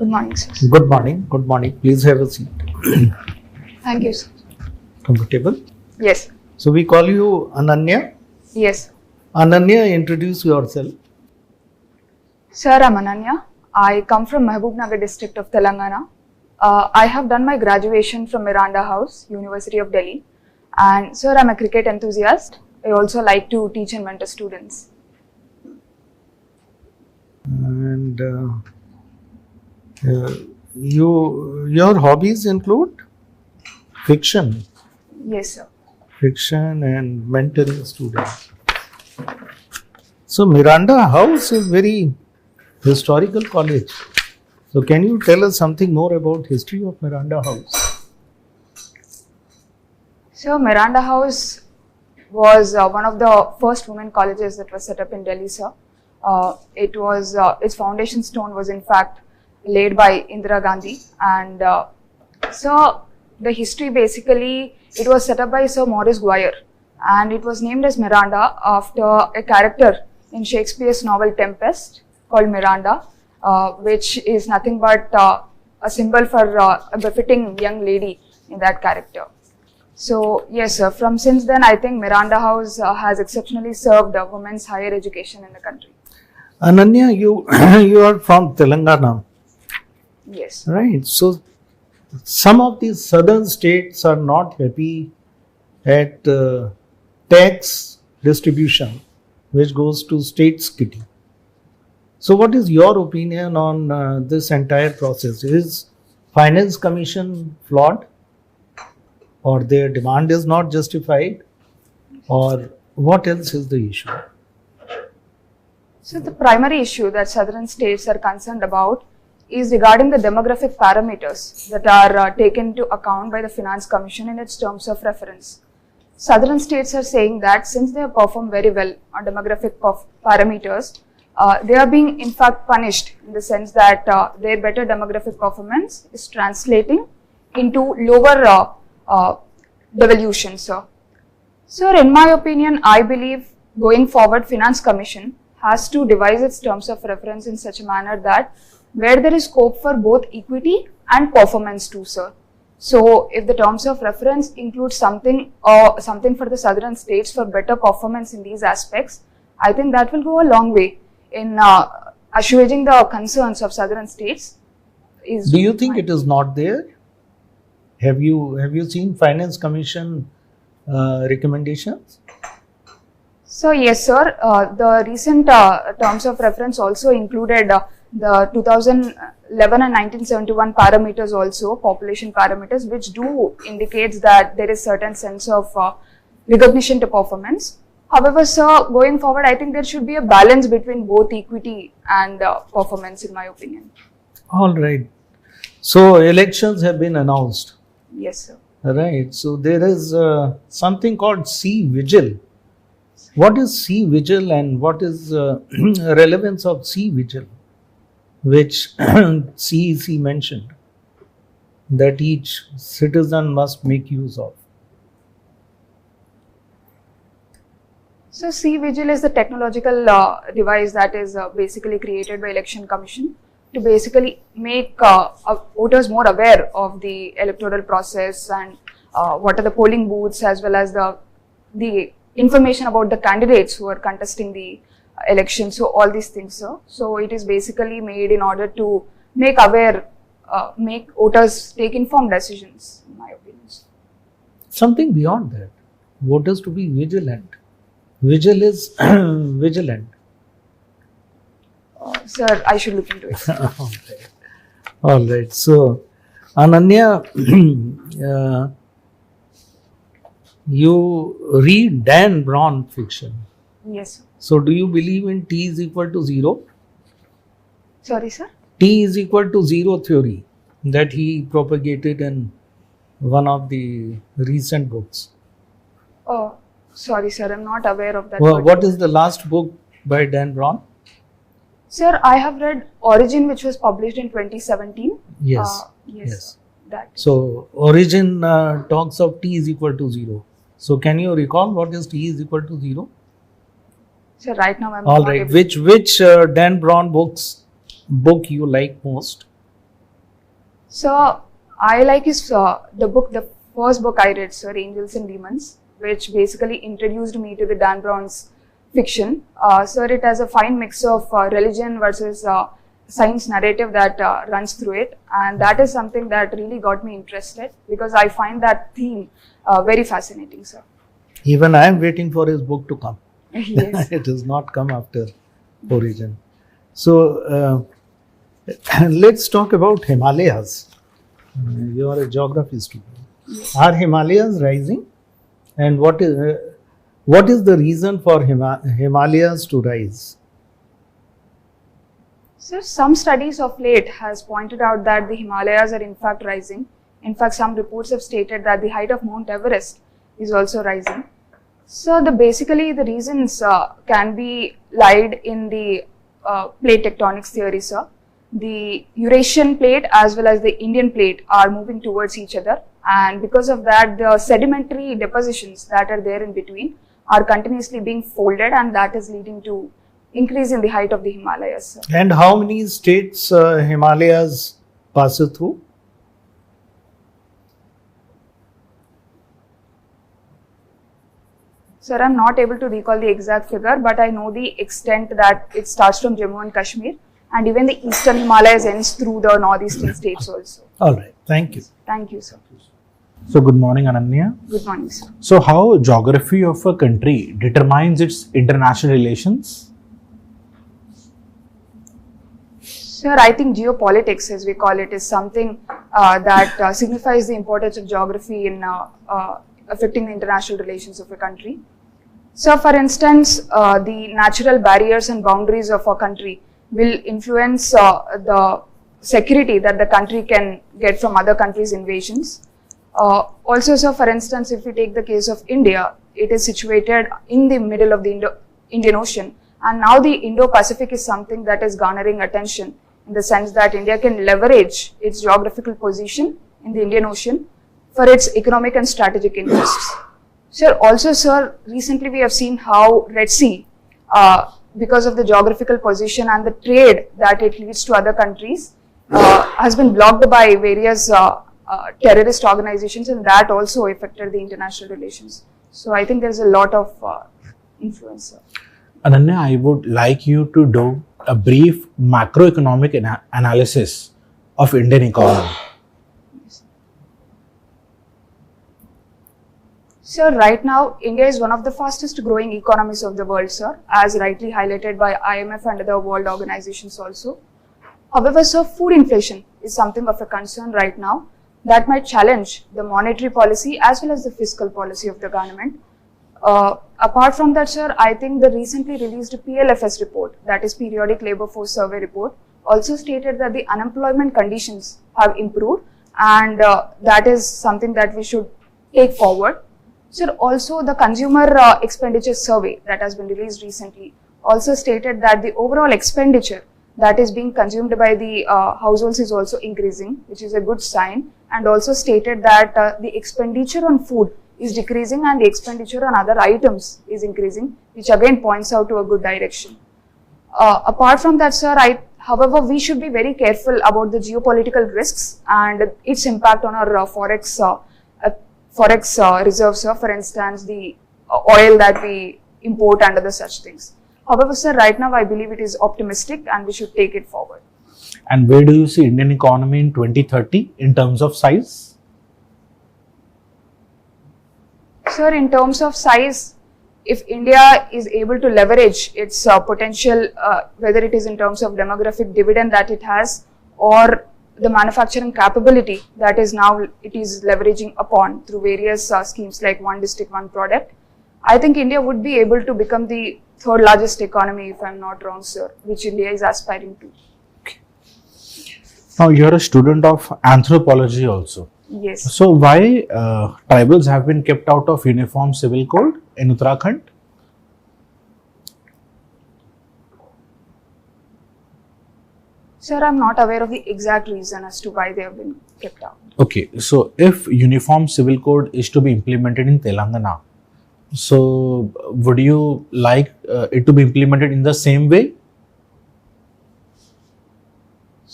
Good morning, sir. Good morning. Good morning. Please have a seat. Thank you, sir. Comfortable? Yes. So we call you Ananya. Yes. Ananya, introduce yourself. Sir, I'm Ananya. I come from Mahbubnagar district of Telangana. I have done my graduation from Miranda House, University of Delhi. And sir, I'm a cricket enthusiast. I also like to teach and mentor students. And your hobbies include fiction. Yes, sir. Fiction and mentoring students. So Miranda House is very historical college. So can you tell us something more about history of Miranda House? So Miranda House was one of the first women colleges that was set up in Delhi, sir. Its foundation stone was in fact laid by Indira Gandhi, and so the history basically, it was set up by Sir Maurice Guyer, and it was named as Miranda after a character in Shakespeare's novel Tempest called Miranda, which is nothing but a symbol for a befitting young lady in that character. So yes, sir, from since then I think Miranda House has exceptionally served women's higher education in the country. Ananya, you you are from Telangana, Yes. right? So some of these southern states are not happy at tax distribution, which goes to states kitty. So what is your opinion on this entire process? Is Finance Commission flawed, or their demand is not justified, or what else is the issue? So the primary issue that southern states are concerned about is regarding the demographic parameters that are taken into account by the Finance Commission in its terms of reference. Southern states are saying that since they have performed very well on demographic parameters, they are being in fact punished in the sense that their better demographic performance is translating into lower devolution, sir. Sir, in my opinion, I believe going forward, Finance Commission has to devise its terms of reference in such a manner that where there is scope for both equity and performance too, sir. So, if the terms of reference include something for the southern states for better performance in these aspects, I think that will go a long way in assuaging the concerns of southern states. Do you think it is not there? Have you seen Finance Commission recommendations? So yes, sir. The recent terms of reference also included the 2011 and 1971 parameters also, population parameters, which do indicates that there is certain sense of recognition to performance. However, sir, going forward, I think there should be a balance between both equity and performance, in my opinion. All right. So elections have been announced. Yes, sir. Right. So there is something called C-Vigil. What is C-Vigil and what is relevance of C-Vigil, which CEC mentioned that each citizen must make use of? So C-Vigil is the technological device that is basically created by Election Commission to basically make voters more aware of the electoral process and what are the polling booths, as well as the information about the candidates who are contesting the election. So all these things, sir. So it is basically made in order to make voters take informed decisions, in my opinion. Something beyond that. Voters to be vigilant. Vigil is vigilant. Sir, I should look into it. All right. So, Ananya, you read Dan Brown fiction. Yes, sir. So, do you believe in T is equal to 0? Sorry, sir? T is equal to 0 theory that he propagated in one of the recent books. Oh, sorry, sir. I'm not aware of that. Well, what is the last book by Dan Brown? Sir, I have read Origin, which was published in 2017. Yes. Yes. That. So, Origin talks of T is equal to 0. So, can you recall what is T is equal to 0? So, right now I'm All not right. able- Which Dan Brown book you like most? So I like the first book I read, sir, Angels and Demons, which basically introduced me to the Dan Brown's fiction. Sir, it has a fine mix of religion versus science narrative that runs through it, and that is something that really got me interested because I find that theme very fascinating, sir. Even I am waiting for his book to come. Yes. It has not come after Origin. So let's talk about Himalayas. You are a geography student. Are Himalayas rising? And what is the reason for Himalayas to rise? So some studies of late has pointed out that the Himalayas are in fact rising. In fact, some reports have stated that the height of Mount Everest is also rising. So basically the reasons can be lied in the plate tectonics theory, sir. The Eurasian plate as well as the Indian plate are moving towards each other, and because of that the sedimentary depositions that are there in between are continuously being folded, and that is leading to increase in the height of the Himalayas, sir. And how many states Himalayas pass through? Sir, I'm not able to recall the exact figure, but I know the extent that it starts from Jammu and Kashmir, and even the eastern Himalayas ends through the northeastern states also. All right, thank you. Thank you, sir. So good morning, Ananya. Good morning, sir. So how geography of a country determines its international relations? Sir, I think geopolitics, as we call it, is something that signifies the importance of geography in affecting the international relations of a country. So, for instance, the natural barriers and boundaries of a country will influence the security that the country can get from other countries' invasions. Also, so for instance, if we take the case of India, it is situated in the middle of the Indian Ocean, and now the Indo-Pacific is something that is garnering attention in the sense that India can leverage its geographical position in the Indian Ocean for its economic and strategic interests. Sir, also, sir, recently we have seen how Red Sea, because of the geographical position and the trade that it leads to other countries, has been blocked by various terrorist organizations, and that also affected the international relations. So I think there is a lot of influence, sir. Ananya, I would like you to do a brief macroeconomic analysis of Indian economy. Sir, right now, India is one of the fastest growing economies of the world, sir, as rightly highlighted by IMF and other world organizations also. However, sir, food inflation is something of a concern right now that might challenge the monetary policy as well as the fiscal policy of the government. Apart from that, sir, I think the recently released PLFS report, that is Periodic Labour Force Survey report, also stated that the unemployment conditions have improved, and that is something that we should take forward. Sir, also the consumer expenditure survey that has been released recently also stated that the overall expenditure that is being consumed by the households is also increasing, which is a good sign, and also stated that the expenditure on food is decreasing and the expenditure on other items is increasing, which again points out to a good direction. Apart from that, sir, however, we should be very careful about the geopolitical risks and its impact on our forex reserves, sir. For instance, the oil that we import and other such things. However, sir, right now I believe it is optimistic and we should take it forward. And where do you see Indian economy in 2030 in terms of size? Sir, in terms of size, if India is able to leverage its potential, whether it is in terms of demographic dividend that it has or the manufacturing capability that is now it is leveraging upon through various schemes like One District, One Product, I think India would be able to become the third largest economy, if I'm not wrong, sir, which India is aspiring to. Now, you're a student of anthropology also. Yes. So, why tribals have been kept out of Uniform Civil Code in Uttarakhand? Sir, I'm not aware of the exact reason as to why they have been kept out. Okay, so if Uniform Civil Code is to be implemented in Telangana, so would you like it to be implemented in the same way?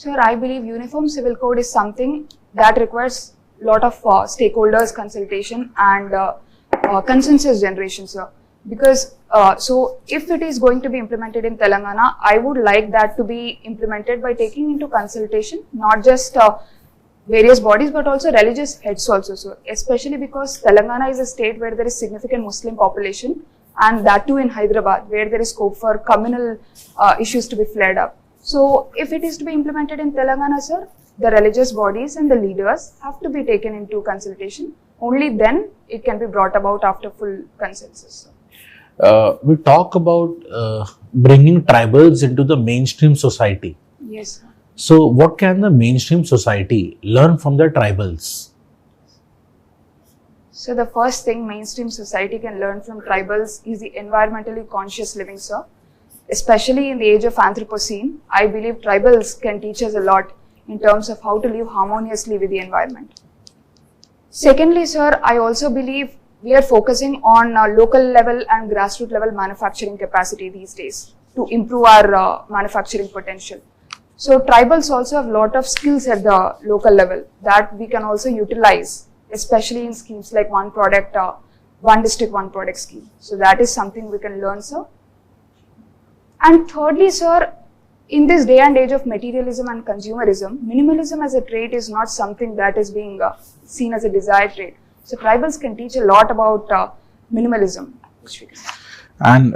Sir, I believe uniform civil code is something that requires a lot of stakeholders consultation and consensus generation, sir. Because so if it is going to be implemented in Telangana, I would like that to be implemented by taking into consultation not just various bodies but also religious heads also, sir. Especially because Telangana is a state where there is significant Muslim population, and that too in Hyderabad, where there is scope for communal issues to be flared up. So if it is to be implemented in Telangana, sir, the religious bodies and the leaders have to be taken into consultation. Only then it can be brought about after full consensus, sir. We talk about bringing tribals into the mainstream society. Yes, sir. So, what can the mainstream society learn from the tribals? So the first thing mainstream society can learn from tribals is the environmentally conscious living, sir. Especially in the age of Anthropocene, I believe tribals can teach us a lot in terms of how to live harmoniously with the environment. Secondly, sir, I also believe we are focusing on local level and grassroots level manufacturing capacity these days to improve our manufacturing potential. So tribals also have a lot of skills at the local level that we can also utilize, especially in schemes like one product, one district, one product scheme. So that is something we can learn, sir. And thirdly, sir, in this day and age of materialism and consumerism, minimalism as a trait is not something that is being seen as a desired trait. So tribals can teach a lot about minimalism. And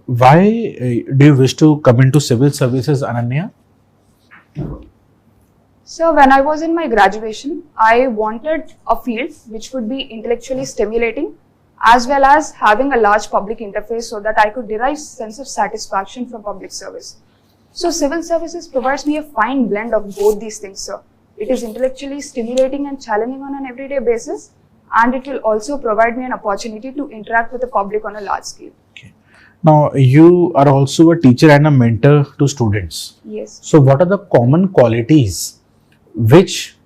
why do you wish to come into civil services, Ananya? So when I was in my graduation, I wanted a field which would be intellectually stimulating as well as having a large public interface so that I could derive sense of satisfaction from public service. So civil services provides me a fine blend of both these things, sir. It is intellectually stimulating and challenging on an everyday basis, and it will also provide me an opportunity to interact with the public on a large scale. Okay. Now, you are also a teacher and a mentor to students. Yes. So, what are the common qualities which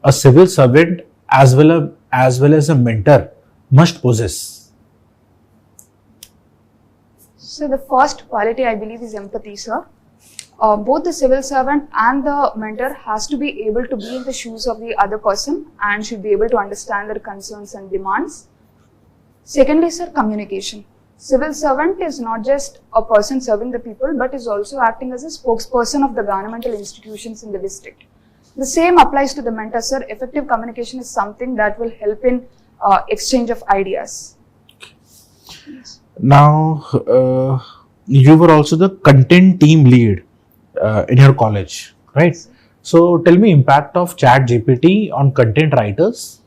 a civil servant as well as a mentor must possess? So the first quality I believe is empathy, sir. Both the civil servant and the mentor has to be able to be in the shoes of the other person and should be able to understand their concerns and demands. Secondly, sir, communication. Civil servant is not just a person serving the people, but is also acting as a spokesperson of the governmental institutions in the district. The same applies to the mentor, sir. Effective communication is something that will help in exchange of ideas. Yes. Now, you were also the content team lead in your college, right? Yes, so, tell me impact of ChatGPT on content writers.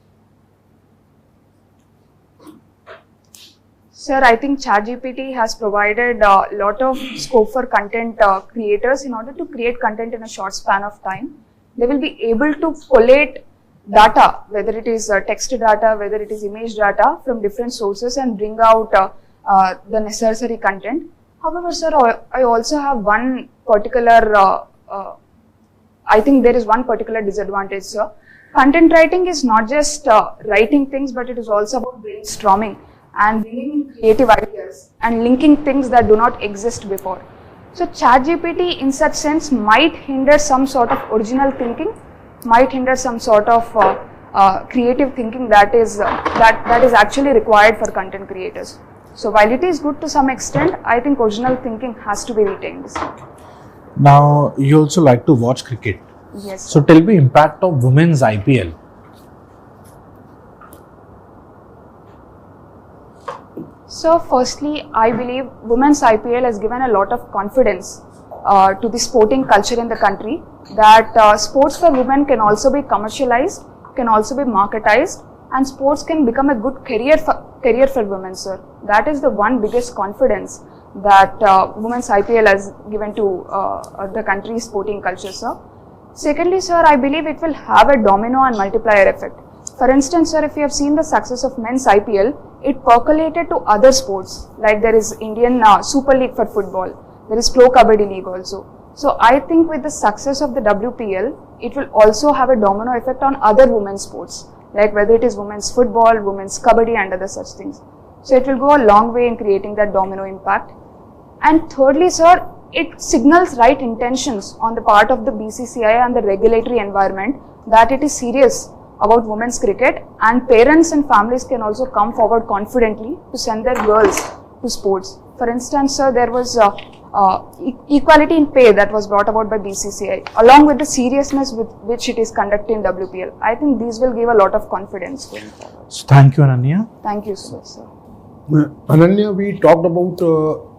Sir, I think ChatGPT has provided a lot of scope for content creators in order to create content in a short span of time. They will be able to collate data, whether it is text data, whether it is image data from different sources and bring out the necessary content. However, sir, I also have one particular, I think there is one particular disadvantage, sir. Content writing is not just writing things, but it is also about brainstorming and bringing in creative ideas and linking things that do not exist before. So ChatGPT in such sense might hinder some sort of original thinking, might hinder some sort of creative thinking that is actually required for content creators. So while it is good to some extent, I think original thinking has to be retained. Now, you also like to watch cricket. Yes. So, tell me impact of women's IPL. So firstly, I believe women's IPL has given a lot of confidence to the sporting culture in the country, that sports for women can also be commercialized, can also be marketized, and sports can become a good career for women, sir. That is the one biggest confidence that women's IPL has given to the country's sporting culture, sir. Secondly, sir, I believe it will have a domino and multiplier effect. For instance, sir, if you have seen the success of men's IPL, it percolated to other sports, like there is Indian Super League for football, there is Pro Kabaddi League also. So I think with the success of the WPL, it will also have a domino effect on other women's sports, like whether it is women's football, women's kabaddi and other such things. So it will go a long way in creating that domino impact. And thirdly, sir, it signals right intentions on the part of the BCCI and the regulatory environment that it is serious about women's cricket, and parents and families can also come forward confidently to send their girls to sports. For instance, sir, there was equality in pay that was brought about by BCCI, along with the seriousness with which it is conducting WPL. I think these will give a lot of confidence going forward. So thank you, Ananya. Thank you so much, sir. Ananya, we talked about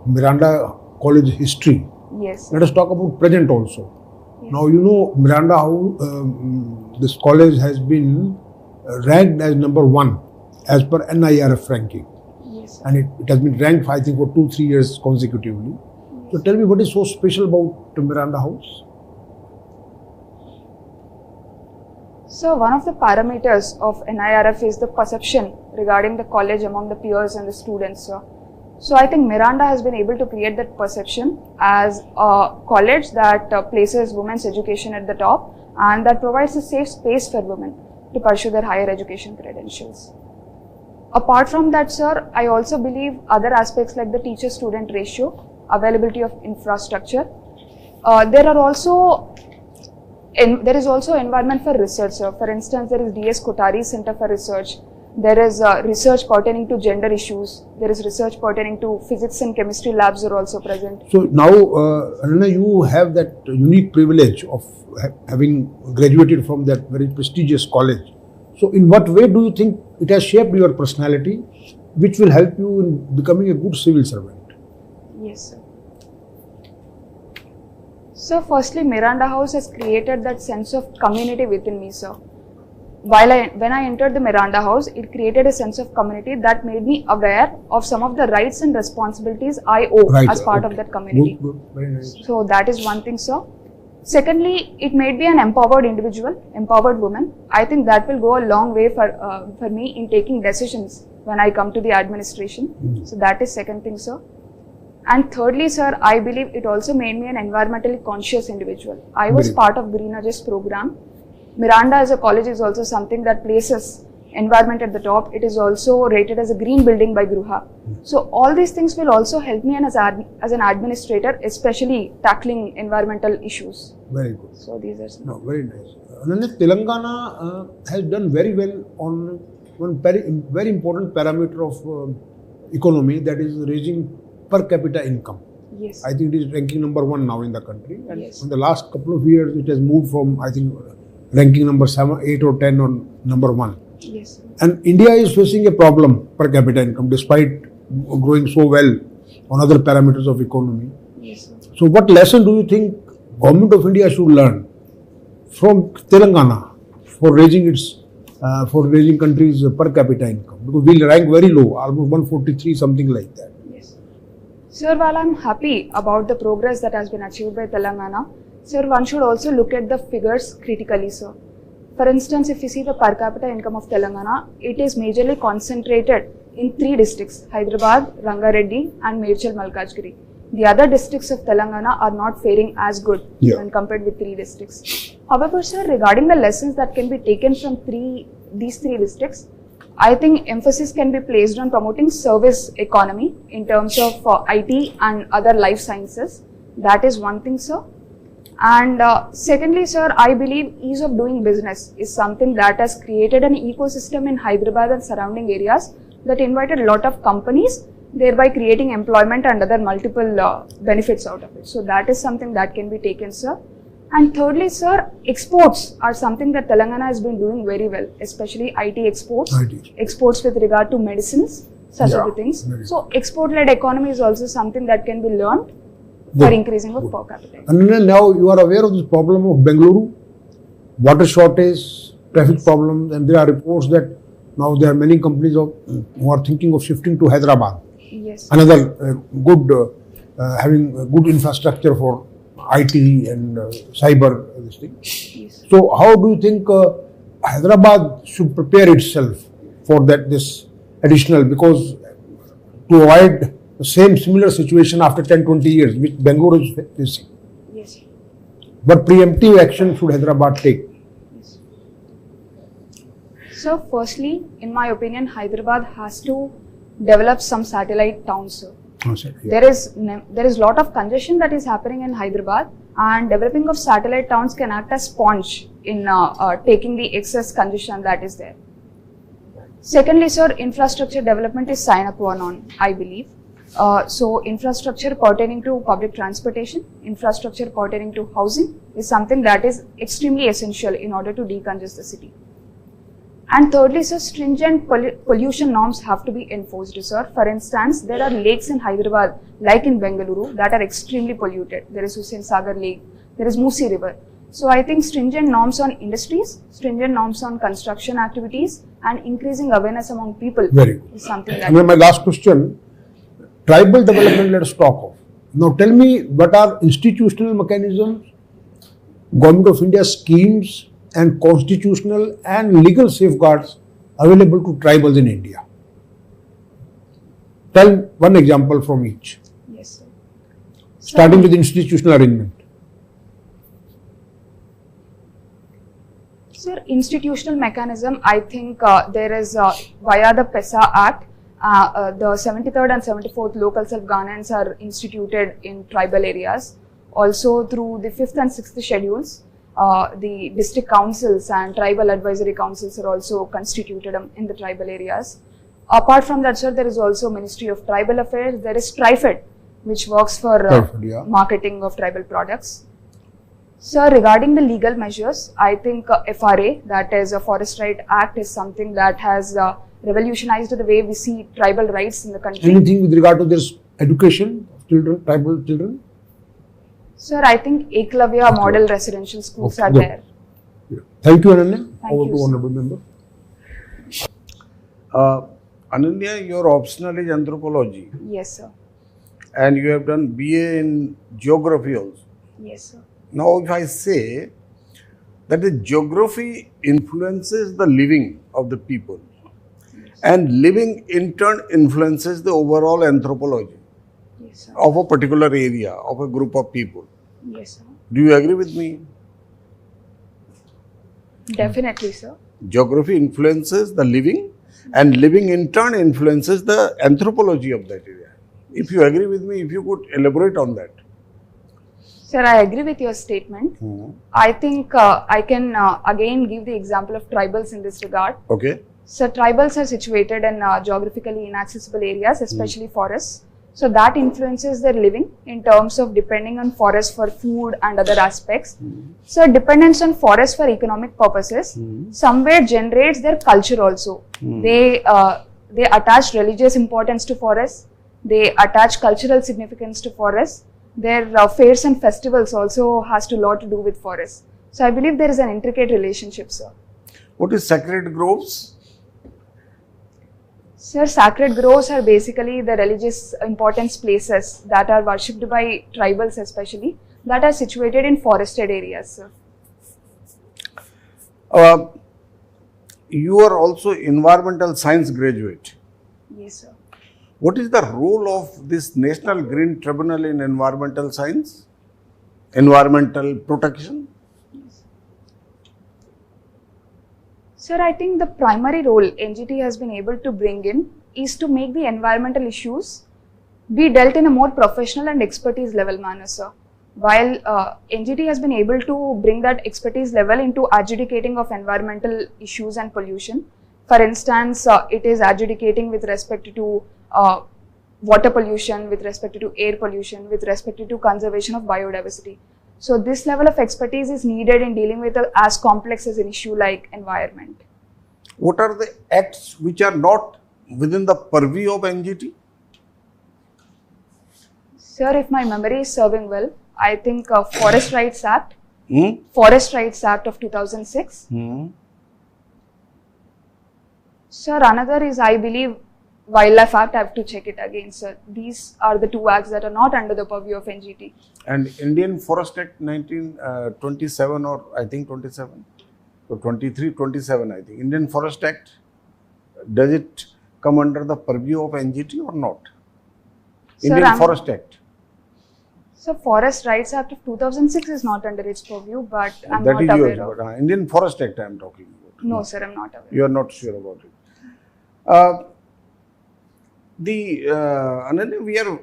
Miranda College history. Yes. Let us talk about present also. Yes. Now, you know, Miranda House, this college has been ranked as number 1 as per NIRF ranking. Yes. And it has been ranked, I think, for 2-3 years consecutively. So tell me, what is so special about Miranda House? So one of the parameters of NIRF is the perception regarding the college among the peers and the students, sir. So I think Miranda has been able to create that perception as a college that places women's education at the top and that provides a safe space for women to pursue their higher education credentials. Apart from that, sir, I also believe other aspects like the teacher-student ratio, availability of infrastructure. There is also environment for research, sir. For instance, there is DS Kothari Center for Research. There is research pertaining to gender issues. There is research pertaining to physics and chemistry labs are also present. So now, Ananya, you have that unique privilege of having graduated from that very prestigious college. So in what way do you think it has shaped your personality, which will help you in becoming a good civil servant? Yes, sir. So firstly, Miranda House has created that sense of community within me, sir. When I entered the Miranda House, it created a sense of community that made me aware of some of the rights and responsibilities I owe as part of that community. Good, very nice. So that is one thing, sir. Secondly, it made me an empowered individual, empowered woman. I think that will go a long way for me in taking decisions when I come to the administration. So that is second thing, sir. And thirdly, sir, I believe it also made me an environmentally conscious individual. I was part of Green Aegis program. Miranda as a college is also something that places environment at the top. It is also rated as a green building by Gruha. So all these things will also help me as an administrator, especially tackling environmental issues. Very good. So these are some. No, very nice. Ananya, Telangana has done very well on one very important parameter of economy, that is raising per capita income. Yes. I think it is ranking number 1 now in the country. And Yes. in the last couple of years, it has moved from, I think, ranking number 7, 8 or 10 on number 1. Yes. Sir. And India is facing a problem per capita income despite growing so well on other parameters of economy. Yes. Sir. So what lesson do you think Government of India should learn from Telangana for raising country's per capita income? Because we rank very low, almost 143, something like that. Yes. Sir, while I'm happy about the progress that has been achieved by Telangana, sir, one should also look at the figures critically, sir. For instance, if you see the per capita income of Telangana, it is majorly concentrated in 3 districts, Hyderabad, Rangareddy and Medchal Malkajgiri. The other districts of Telangana are not faring as good when compared with 3 districts. However, sir, regarding the lessons that can be taken from these 3 districts, I think emphasis can be placed on promoting service economy in terms of IT and other life sciences. That is one thing, sir. And secondly, sir, I believe ease of doing business is something that has created an ecosystem in Hyderabad and surrounding areas that invited a lot of companies, thereby creating employment and other multiple benefits out of it. So that is something that can be taken, sir. And thirdly, sir, exports are something that Telangana has been doing very well, especially IT exports, exports with regard to medicines, such other things. So export-led economy is also something that can be learned for increasing of per capita. And now you are aware of this problem of Bengaluru, water shortage, traffic problems, and there are reports that now there are many companies who are thinking of shifting to Hyderabad. Yes. Another having a good infrastructure for IT and cyber, this thing. Yes. So how do you think Hyderabad should prepare itself for this additional, because to avoid the similar situation after 10-20 years which Bangalore is facing? Yes. What preemptive action should Hyderabad take? Yes. So firstly, in my opinion, Hyderabad has to develop some satellite towns, sir. Oh, sir, yeah. There is lot of congestion that is happening in Hyderabad, and developing of satellite towns can act as sponge in taking the excess congestion that is there. Secondly, sir, infrastructure development is sine qua non, I believe. So infrastructure pertaining to public transportation, infrastructure pertaining to housing is something that is extremely essential in order to decongest the city. And thirdly, sir, stringent pollution norms have to be enforced, sir. For instance, there are lakes in Hyderabad, like in Bengaluru, that are extremely polluted. There is Hussain Sagar Lake, there is Musi River. So I think stringent norms on industries, stringent norms on construction activities, and increasing awareness among people Very good. is something that. And then my last question, tribal development, let us talk of. Now tell me, what are institutional mechanisms, Government of India schemes and constitutional and legal safeguards available to tribals in India? Tell one example from each, Yes, sir. starting with institutional arrangement. Sir, institutional mechanism, I think there is via the PESA Act, the 73rd and 74th local self-governance are instituted in tribal areas. Also through the 5th and 6th schedules, the district councils and tribal advisory councils are also constituted in the tribal areas. Apart from that, sir, there is also Ministry of Tribal Affairs. There is TriFed, which works for TriFed, yeah. marketing of tribal products. Sir, regarding the legal measures, I think FRA, that is a Forest Right Act, is something that has revolutionized the way we see tribal rights in the country. Anything with regard to this education of children, tribal children? Sir, I think Eklavya model residential schools Okay, are good. there. Yeah. Thank you, Ananya. Thank Over you, to sir. Honorable Member. Ananya, your optional is anthropology, Yes, sir. and you have done BA in geography also. Yes, sir. Now, if I say that the geography influences the living of the people, and living in turn influences the overall anthropology Yes, sir. of a particular area, of a group of people. Yes, sir. Do you agree with me? Definitely, sir. Geography influences the living, and living in turn influences the anthropology of that area. If you agree with me, if you could elaborate on that. Sir, I agree with your statement. I think I can again give the example of tribals in this regard. Okay. So tribals are situated in geographically inaccessible areas, especially forests. So that influences their living in terms of depending on forest for food and other aspects. So dependence on forest for economic purposes somewhere generates their culture also. They attach religious importance to forests. They attach cultural significance to forests. Their fairs and festivals also has to lot to do with forests. So I believe there is an intricate relationship, sir. What is sacred groves? Sir, sacred groves are basically the religious importance places that are worshipped by tribals especially, that are situated in forested areas, sir. You are also environmental science graduate. Yes, sir. What is the role of this National Green Tribunal in environmental science? Environmental protection? Sir, I think the primary role NGT has been able to bring in is to make the environmental issues be dealt in a more professional and expertise level manner, sir. While NGT has been able to bring that expertise level into adjudicating of environmental issues and pollution. For instance, it is adjudicating with respect to water pollution, with respect to air pollution, with respect to conservation of biodiversity. So this level of expertise is needed in dealing with as complex as an issue like environment. What are the acts which are not within the purview of NGT? Sir, if my memory is serving well, I think Forest Rights Act, Hmm? Forest Rights Act of 2006. Sir, another is, I believe, Wildlife Act. I have to check it again, sir. These are the two acts that are not under the purview of NGT. And Indian Forest Act 1927 or I think 27 or 23, 27 I think. Indian Forest Act, does it come under the purview of NGT or not? Sir, Indian Forest Act. So, Forest Rights Act of 2006 is not under its purview, but I'm That not is aware yours, of. but Indian Forest Act I am talking about. No, sir, I'm not aware. You are not sure about it. Ananya, we are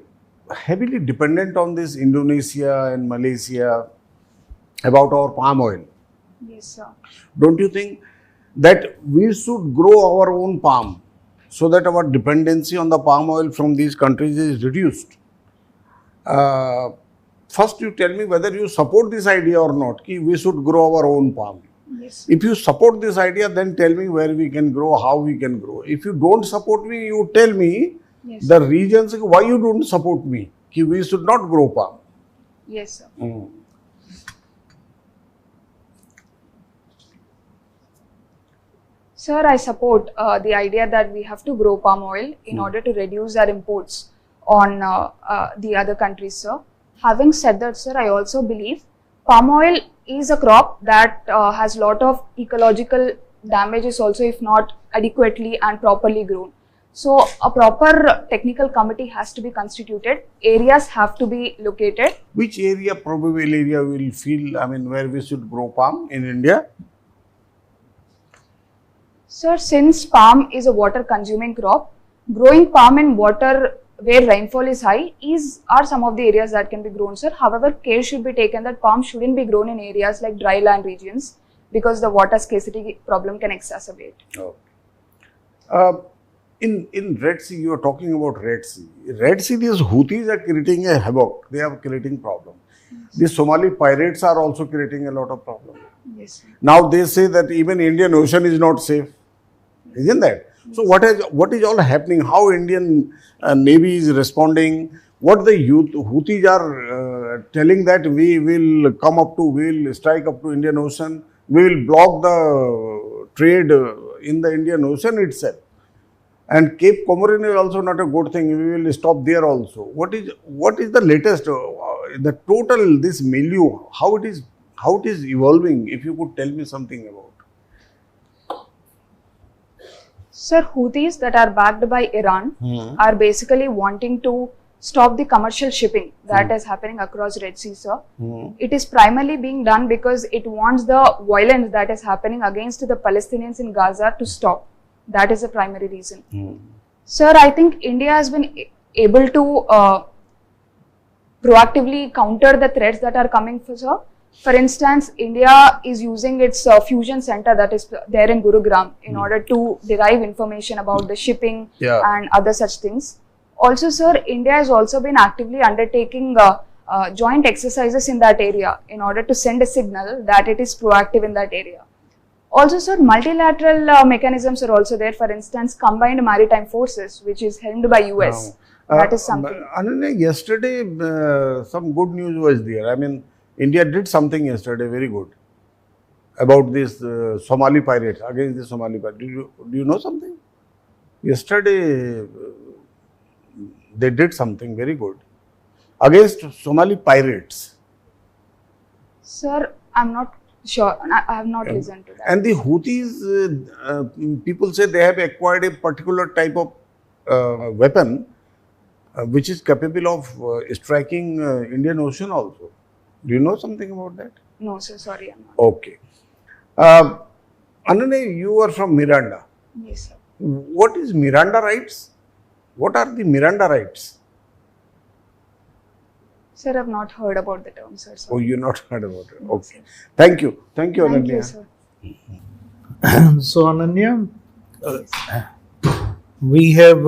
heavily dependent on this Indonesia and Malaysia about our palm oil. Yes, sir. Don't you think that we should grow our own palm so that our dependency on the palm oil from these countries is reduced? First, you tell me whether you support this idea or not, ki we should grow our own palm. Yes. If you support this idea, then tell me where we can grow, how we can grow. If you don't support me, you tell me Yes. the reasons why you don't support me, ki we should not grow palm. Yes, sir. Sir, I support the idea that we have to grow palm oil in order to reduce our imports on the other countries, sir. Having said that, sir, I also believe palm oil is a crop that has lot of ecological damages also if not adequately and properly grown. So a proper technical committee has to be constituted. Areas have to be located. Which area, probable area will feel, where we should grow palm in India? Sir, since palm is a water consuming crop, growing palm in water where rainfall is high are some of the areas that can be grown, sir. However, care should be taken that palm shouldn't be grown in areas like dry land regions because the water scarcity problem can exacerbate. In Red Sea, you are talking about Red Sea. Red Sea, these Houthis are creating a havoc. They are creating problem. The Somali pirates are also creating a lot of problem. Yes, sir. Now they say that even Indian Ocean is not safe. Isn't that? So what is all happening? How Indian Navy is responding? What the Houthis are telling that we will strike up to Indian Ocean. We will block the trade in the Indian Ocean itself. And Cape Comorin is also not a good thing. We will stop there also. What is the latest? The total this milieu, how it is evolving? If you could tell me something about. Sir, Houthis that are backed by Iran are basically wanting to stop the commercial shipping that is happening across Red Sea, sir. It is primarily being done because it wants the violence that is happening against the Palestinians in Gaza to stop. That is the primary reason. Sir, I think India has been able to proactively counter the threats that are coming, sir. For instance, India is using its fusion center that is there in Gurugram in order to derive information about the shipping and other such things. Also, sir, India has also been actively undertaking joint exercises in that area in order to send a signal that it is proactive in that area. Also, sir, multilateral mechanisms are also there. For instance, combined maritime forces, which is helmed by US. That is something. Ananya, yesterday some good news was there. India did something yesterday very good about this Somali pirates, against the Somali pirates. Do you know something? Yesterday they did something very good against Somali pirates. Sir, I'm not sure. I have not listened to that. And the Houthis, people say they have acquired a particular type of weapon which is capable of striking Indian Ocean also. Do you know something about that? No, sir. Sorry, I'm not. Okay. Ananya, you are from Miranda. Yes, sir. What is Miranda rights? What are the Miranda rights? Sir, I've not heard about the term, sir. Oh, you not heard about it. Okay. Thank you. Thank you, Thank Ananya. you, sir. So, Ananya, we have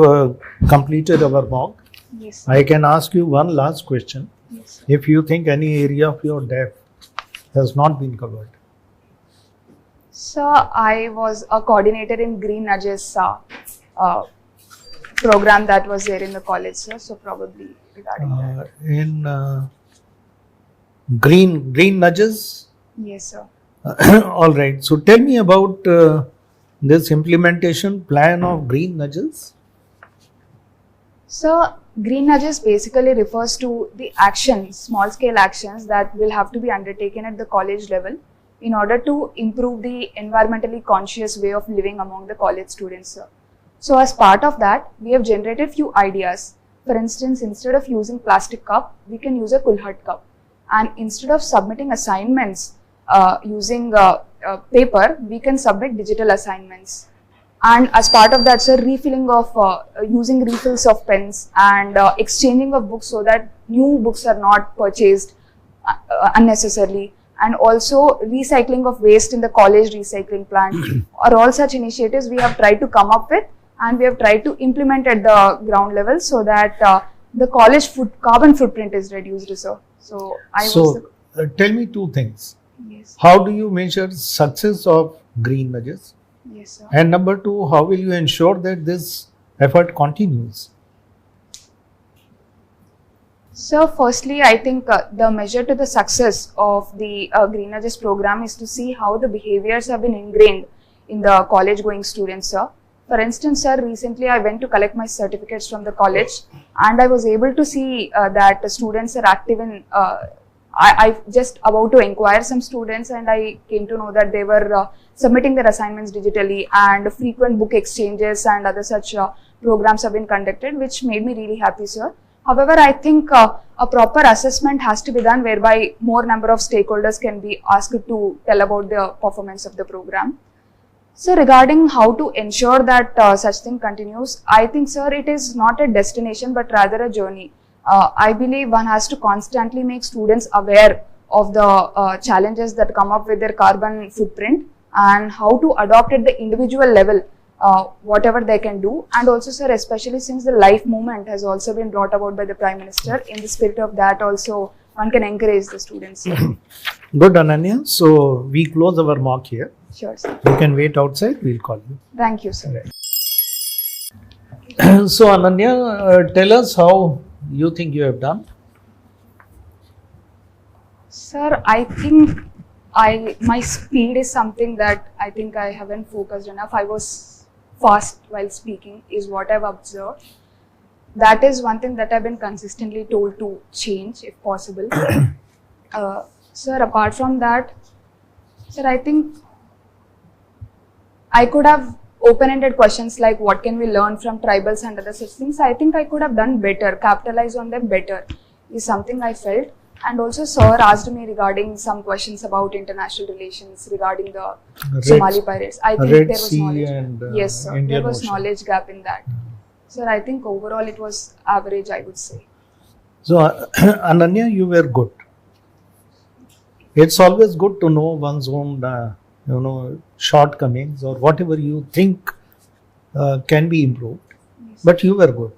completed our mock. Yes, sir. I can ask you one last question. Yes, sir. If you think any area of your DEF has not been covered. Sir, I was a coordinator in Green Nudges program that was there in the college, sir. So probably regarding that. In green nudges. Yes, sir. All right. So tell me about this implementation plan of green nudges. So Green Nudges basically refers to the actions, small scale actions that will have to be undertaken at the college level in order to improve the environmentally conscious way of living among the college students, sir. So as part of that, we have generated few ideas. For instance, instead of using plastic cup, we can use a Kulhut cup. And instead of submitting assignments using paper, we can submit digital assignments. And as part of that, sir, refilling of using refills of pens and exchanging of books so that new books are not purchased unnecessarily, and also recycling of waste in the college recycling plant are all such initiatives we have tried to come up with, and we have tried to implement at the ground level so that the college carbon footprint is reduced, sir. So Tell me two things. yes, How do you measure success of green measures? yes, sir. And number two, how will you ensure that this effort continues? So, firstly, I think the measure to the success of the Green Edges program is to see how the behaviors have been ingrained in the college-going students, sir. For instance, sir, recently I went to collect my certificates from the college, and I was able to see that the students are active in. I just about to inquire some students, and I came to know that they were submitting their assignments digitally, and frequent book exchanges and other such programs have been conducted, which made me really happy, sir. However, I think a proper assessment has to be done whereby more number of stakeholders can be asked to tell about the performance of the program. So regarding how to ensure that such thing continues, I think, sir, it is not a destination but rather a journey. I believe one has to constantly make students aware of the challenges that come up with their carbon footprint and how to adopt at the individual level whatever they can do. And also, sir, especially since the life movement has also been brought about by the Prime Minister, in the spirit of that also one can encourage the students. Good, Ananya. So we close our mock here. Sure, sir. You can wait outside. We'll call you. Thank you, sir. So Ananya, tell us how you think you have done. Sir, I think my speed is something that I think I haven't focused enough. I was fast while speaking is what I've observed. That is one thing that I've been consistently told to change if possible. Sir, apart from that, sir, I think I could have open-ended questions like what can we learn from tribals and other such things. I think I could have done better, capitalize on them better is something I felt. And also, sir asked me regarding some questions about international relations regarding the Somali pirates. I think Red there was Sea knowledge. and Yes, sir. Indian There was Ocean. knowledge gap in that. Sir, I think overall it was average, I would say. So Ananya, you were good. It's always good to know one's own, shortcomings or whatever you think can be improved. Yes. But you were good.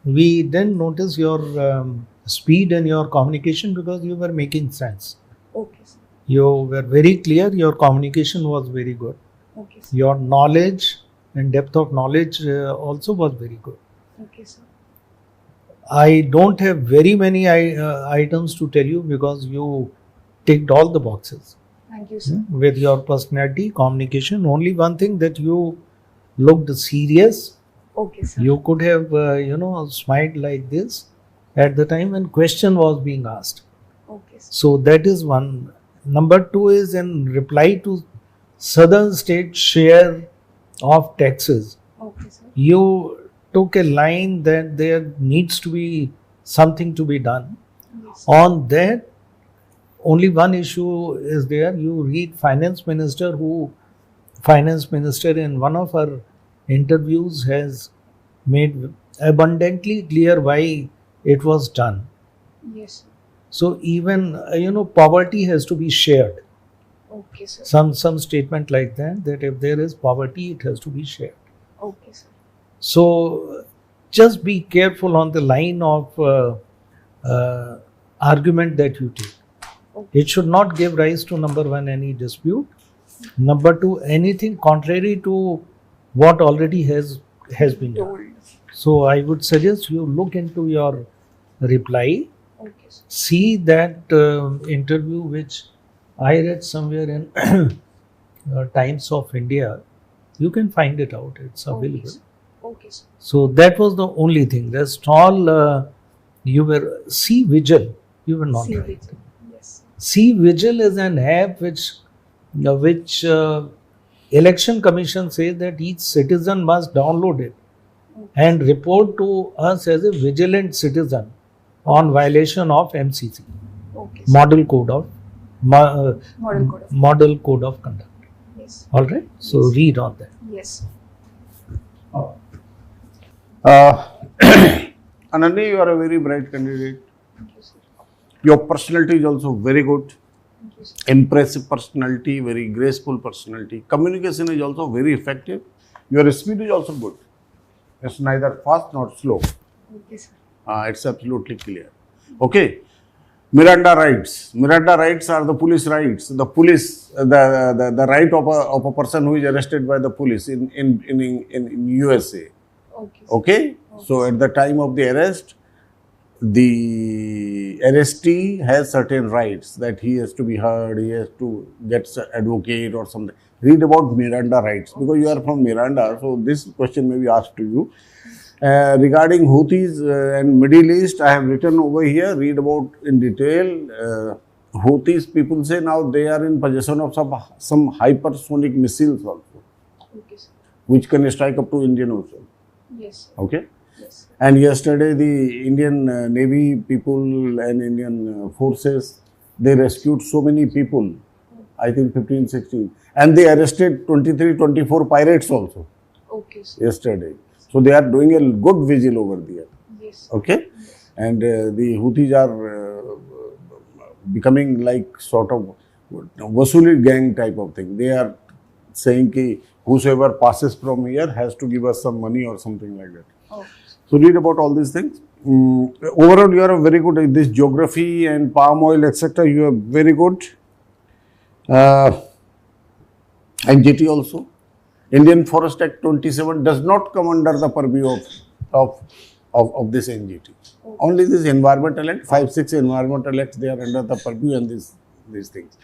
We didn't notice your speed in your communication because you were making sense. Okay, sir. You were very clear. Your communication was very good. Okay, sir. Your knowledge and depth of knowledge also was very good. Okay, sir. I don't have very many items to tell you because you ticked all the boxes Thank you, sir. with your personality, communication. Only one thing that you looked serious. Okay, sir. You could have, smiled like this at the time when question was being asked. Okay, sir. So that is one. Number two is in reply to southern state share of taxes. Okay, sir. You took a line that there needs to be something to be done. Yes. On that, only one issue is there. You read finance minister in one of her interviews has made abundantly clear why it was done. Yes, sir. So even poverty has to be shared. Okay, sir. Some statement like that if there is poverty, it has to be shared. Okay, sir. So just be careful on the line of argument that you take. Okay. It should not give rise to number one, any dispute. Number two, anything contrary to what already has been done. Told. So I would suggest you look into your reply. Okay, sir. See that interview which I read somewhere in Times of India. You can find it out. It's available. Okay, sir. Okay, sir. So that was the only thing. Rest all you were C-Vigil. You were not See right. later. Yes. C-Vigil is an app which election commission says that each citizen must download it and report to us as a vigilant citizen on violation of MCC, Okay, sir. Model Code of Model code of. Model Code of Conduct. Yes. All right. So Yes. read on that. Yes. Ananya, you are a very bright candidate. Your personality is also very good. Impressive personality, very graceful personality. Communication is also very effective. Your speed is also good. It's neither fast nor slow. Okay, sir. It's absolutely clear. Okay. Miranda rights. Miranda rights are the police rights. The police, the right of a person who is arrested by the police in USA. Okay, sir. Okay. So at the time of the arrest, the arrestee has certain rights that he has to be heard, he has to get an advocate or something. Read about Miranda rights because you are from Miranda. So this question may be asked to you. Regarding Houthis and Middle East, I have written over here, read about in detail. Houthis, people say now they are in possession of some hypersonic missiles also, Okay, sir. which can strike up to Indian Ocean. Yes, sir. Okay. Yes, sir. And yesterday the Indian Navy people and Indian forces, they rescued so many people, I think 15, 16. And they arrested 23, 24 pirates also Okay, sir. yesterday. So they are doing a good vigil over there. Yes, sir. Okay. And the Houthis are becoming like sort of Vasuli gang type of thing. They are saying ki whosoever passes from here has to give us some money or something like that. Okay. So read about all these things. Overall, you are a very good in this geography and palm oil, etc. You are very good. NGT also. Indian Forest Act 27 does not come under the purview of this NGT. Okay. Only this environmental act, 5-6 environmental acts, they are under the purview and these things.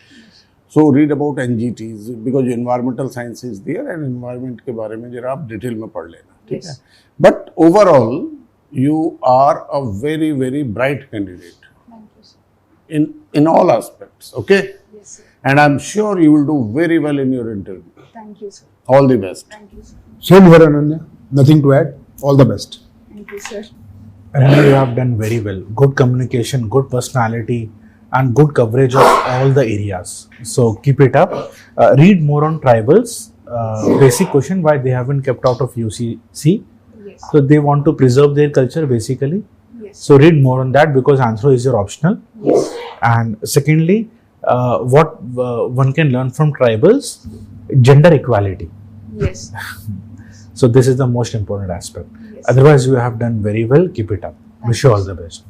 So read about NGTs because environmental science is there and environment के बारे में जरा आप detail में पढ़ लेना, ठीक है? Yes. But overall, you are a very, very bright candidate Thank you, sir. in all aspects, okay? Yes, sir. And I'm sure you will do very well in your interview. Thank you, sir. All the best. Thank you, sir. Same here, Ananya. Nothing to add. All the best. Thank you, sir. And you have done very well. Good communication, good personality, and good coverage of all the areas. So keep it up. Read more on tribals. Basic question: why they haven't kept out of UCC? Yes. So they want to preserve their culture, basically. Yes. So read more on that because answer is your optional. Yes. And secondly, what one can learn from tribals: gender equality. Yes. So this is the most important aspect. Yes. Otherwise, you have done very well. Keep it up. Wish you all the best.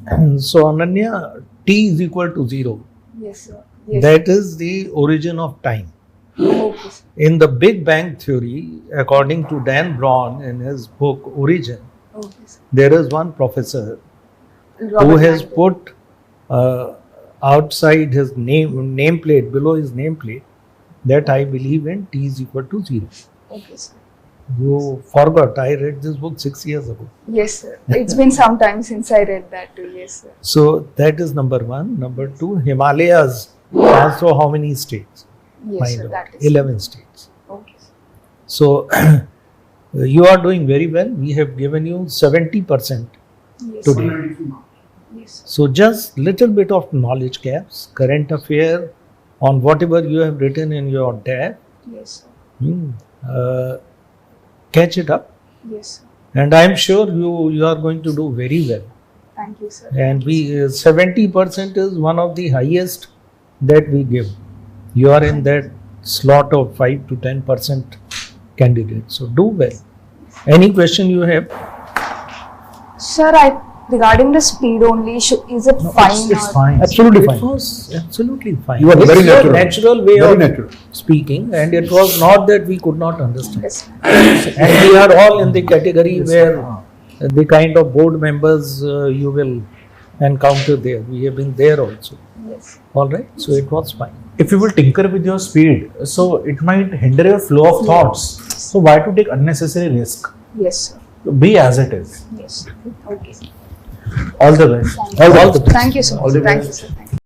So Ananya, T is equal to 0. Yes, sir. Yes. That is the origin of time. Okay, sir. In the Big Bang Theory, according to Dan Brown in his book Origin, Okay, sir. there is one professor who Robert has Langdon. put outside his nameplate, below his nameplate, that I believe in T is equal to 0. Okay, sir. You forgot, I read this book 6 years ago. Yes, sir. It's been some time since I read that too. Yes, sir. So that is number one. Number two, Himalayas has so how many states? Yes, Find sir. out. That is 11 states. Okay, sir. So you are doing very well. We have given you 70% Yes, today. sir. Yes, sir. So just little bit of knowledge gaps, current affair on whatever you have written in your DAF. Yes, sir. Catch it up, Yes, sir. and I am sure you are going to do very well. Thank you, sir. And we 70% is one of the highest that we give. You are in that slot of 5 to 10% candidates. So do well. Any question you have? Sir, regarding the speed only, is it fine? It's or- fine. Absolutely It fine. was absolutely fine. You are It's very your natural. natural way Very of natural. speaking, and it was not that we could not understand. Yes. And we are all in the category where the kind of board members you will encounter there. We have been there also. Yes. All right, so it was fine. If you will tinker with your speed, so it might hinder your flow of thoughts. So why to take unnecessary risk? Yes, sir. Be as it is. Yes. Okay. All the best. Thank you. All the best. Thank you so much. Thank you, sir. Thank you.